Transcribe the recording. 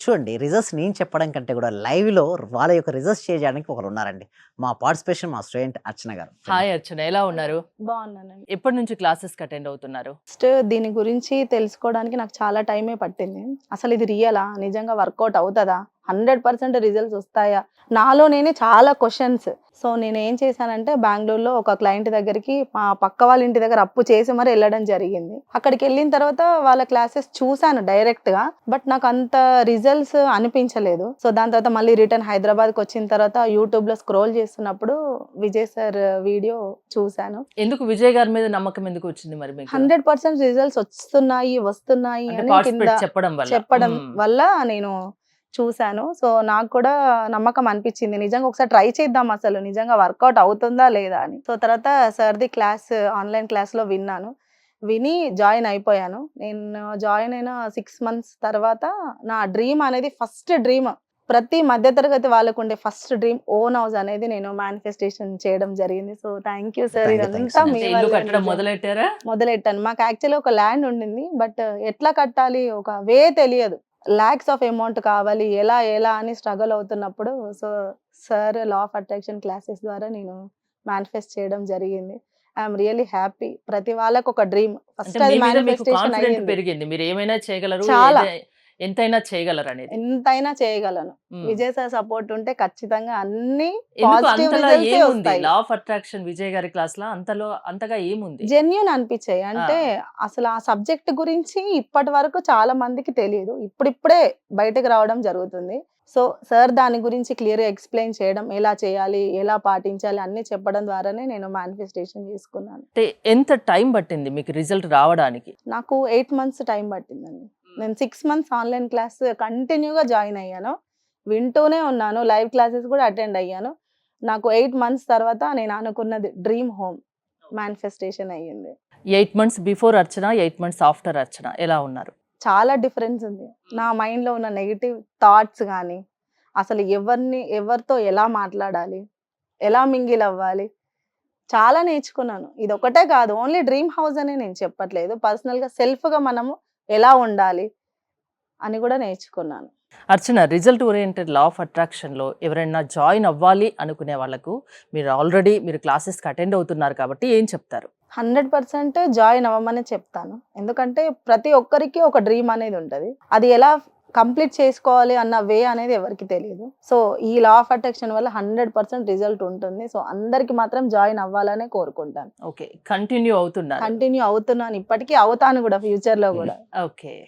చూడండి రిజల్ట్స్ నేను చెప్పడం కంటే కూడా లైవ్‌లో వాళ్ళ యొక్క రిజల్ట్స్ షేర్ చేయడానికి ఒకరున్నారండి. మా పార్టిసిపేషన్ మా స్టూడెంట్ అర్చన గారు. హాయ్ అర్చన, ఎలా ఉన్నారు? బాగున్నానండి. ఎప్పటి నుంచి క్లాసెస్‌కి అటెండ్ అవుతున్నారు? ఫస్ట్ దీని గురించి తెలుసుకోవడానికి నాకు చాలా టైమే పట్టింది. అసలు ఇది రియలా? నిజంగా వర్కౌట్ అవుతదా? 100% రిజల్ట్స్ వస్తాయా? నాలో నేనే చాలా క్వెషన్స్. సో, నేనేం చేశానంటే బెంగుళూరులో ఒక క్లయింట్ దగ్గరికి మా పక్క వాళ్ళ ఇంటి దగ్గర అప్పు చేసి మరి ఎళ్ళడం జరిగింది. అక్కడికెళ్ళిన తర్వాత వాళ్ళ క్లాసెస్ చూసాను డైరెక్ట్‌గా. బట్ నాకు అంత రిజల్ట్స్ అనిపించలేదు. సో, దాని తర్వాత మళ్ళీ రిటర్న్ హైదరాబాద్‌కొచ్చిన తర్వాత యూట్యూబ్‌లో స్క్రోల్ చేస్తున్నప్పుడు విజయ్ సార్ వీడియో చూసాను. ఎందుకు విజయ్ గారి మీద నమ్మకం ఎందుకు వచ్చింది మరి మీకు? 100% రిజల్ట్స్ వస్తున్నాయి అంటే అని కింద పార్టిసిపేట్ చెప్పడం వల్ల. చెప్పడం వల్ల నేను చూసాను. సో, నాకు కూడా నమ్మకం అనిపిచ్చింది. నిజంగా ఒకసారి ట్రై చేద్దాం అసలు. నిజంగా వర్కౌట్ అవుతుందా లేదా అని. సో, తర్వాత సార్‌ది క్లాస్ ఆన్‌లైన్ క్లాస్‌లో విన్నాను. విని జాయిన్ అయిపోయాను. నేను జాయిన్ అయిన 6 మంత్స్ తర్వాత నా డ్రీమ్ అనేది ఫస్ట్ డ్రీమ్ ప్రతి మధ్య తరగతి వాళ్ళకుండే ఫస్ట్ డ్రీమ్ ఓన్ హౌస్ అనేది నేను మేనిఫెస్టేషన్ చేయడం జరిగింది. So, thank you sir. Thank you. Thank you ఇదంతా సో మీ మచ్. అంటే ఇల్లు వల్లే కట్టడం నిజం. మొదలెట్టారా? మొదలెట్టాను. మాకు యాక్చువల్లీ ఒక ల్యాండ్ ఉండింది. బట్ ఎట్లా కట్టాలి ఒక వే తెలియదు. లాక్స్ ఆఫ్ అమౌంట్ కావాలి. ఎలా అని స్ట్రగల్ అవుతున్నప్పుడు so, sir law of attraction classes ద్వారా నేను మేనిఫెస్ట్ చేయడం జరిగింది. I am really happy. ప్రతి వాళ్ళకి ఒక డ్రీమ్. అంటే ఫస్ట్ మీ అది మీద మీకు మేనిఫెస్టేషన్ కాన్ఫిడెంట్ అయ్యింది. పెరిగింది. మీరు ఏమైనా చేయగలరు. చాలా. ఎంతైనా చేయగలరనేది. ఎంతైనా చేయగలను. హ్మ్. విజయ్ సార్ సపోర్ట్ ఉంటే ఖచ్చితంగా అన్ని ఎందుకు పాజిటివ్ అంతలా రిజల్ట్సే ఏముంది? వస్తాయి. లా ఆఫ్ అట్రాక్షన్ విజయ్ గారి క్లాస్‌లో అంతగా ఏముంది? జెన్యూన్ అనిపిచ్చాయి. అంటే ఆ! అసలు ఆ సబ్జెక్ట్ గురించి ఇప్పటి వరకు చాలా మందికి తెలీదు. ఇప్పుడిప్పుడే బయటకు రావడం జరుగుతుంది. సో, సార్ దాని గురించి క్లియర్‌గా ఎక్స్‌ప్లెయిన్ చేయడం, ఎలా చేయాలి, ఎలా పాటించాలి అన్నీ చెప్పడం ద్వారానే నేను మేనిఫెస్టేషన్ చేసుకున్నాను. అంటే ఎంత టైం పట్టింది మీకు రిజల్ట్ రావడానికి? నాకు 8 మంత్స్ టైం పట్టిందండి. నేను 6 మంత్స్ ఆన్‌లైన్ క్లాస్ కంటిన్యూగా జాయిన్ అయ్యాను. వింటూనే ఉన్నాను. లైవ్ క్లాసెస్ కూడా అటెండ్ అయ్యాను. నాకు 8 మంత్స్ తర్వాత నేను అనుకున్నది డ్రీమ్ హోమ్ మేనిఫెస్టేషన్ అయ్యింది. 8 మంత్స్ బిఫోర్ అర్చన, 8 మంత్స్ ఆఫ్టర్ అర్చన ఎలా ఉన్నారు? చాలా డిఫరెన్స్ ఉంది. నా మైండ్‌లో ఉన్న నెగెటివ్ థాట్స్ గాని, అసలు ఎవరితో ఎలా మాట్లాడాలి? ఎలా మింగిల్ అవ్వాలి? చాలా నేర్చుకున్నాను. ఇదొక్కటే కాదు. ఓన్లీ డ్రీమ్ హౌస్ అనే నేను చెప్పట్లేదు. పర్సనల్‌గా సెల్ఫ్‌గా మనము ఎలా ఉండాలి? అని కూడా నేర్చుకున్నాను. అర్చన, రిజల్ట్ ఓరియెంటెడ్ లా ఆఫ్ అట్రాక్షన్‌లో ఎవరైనా జాయిన్ అవ్వాలి అనుకునే వాళ్ళకు మీరు క్లాసెస్‌కి అటెండ్ అవుతున్నారు కాబట్టి ఏం చెప్తారు? 100% జాయిన్ అవ్వమనే చెప్తాను. ఎందుకంటే ప్రతి ఒక్కరికి ఒక డ్రీమ్ అనేది ఉంటది. అది ఎలా కంప్లీట్ చేసుకోవాలి అన్న వే అనేది ఎవరికీ తెలీదు. సో, ఈ లా ఆఫ్ అట్రాక్షన్ వల్ల 100% రిజల్ట్ ఉంటుంది. సో, అందరికి మాత్రం జాయిన్ అవ్వాలనే కోరుకుంటాను. ఓకే. కంటిన్యూ అవుతున్నారు. కంటిన్యూ అవుతున్నాను. ఇప్పటికి అవుతాను గూడా ఫ్యూచర్‌లో గూడా. ఓకే.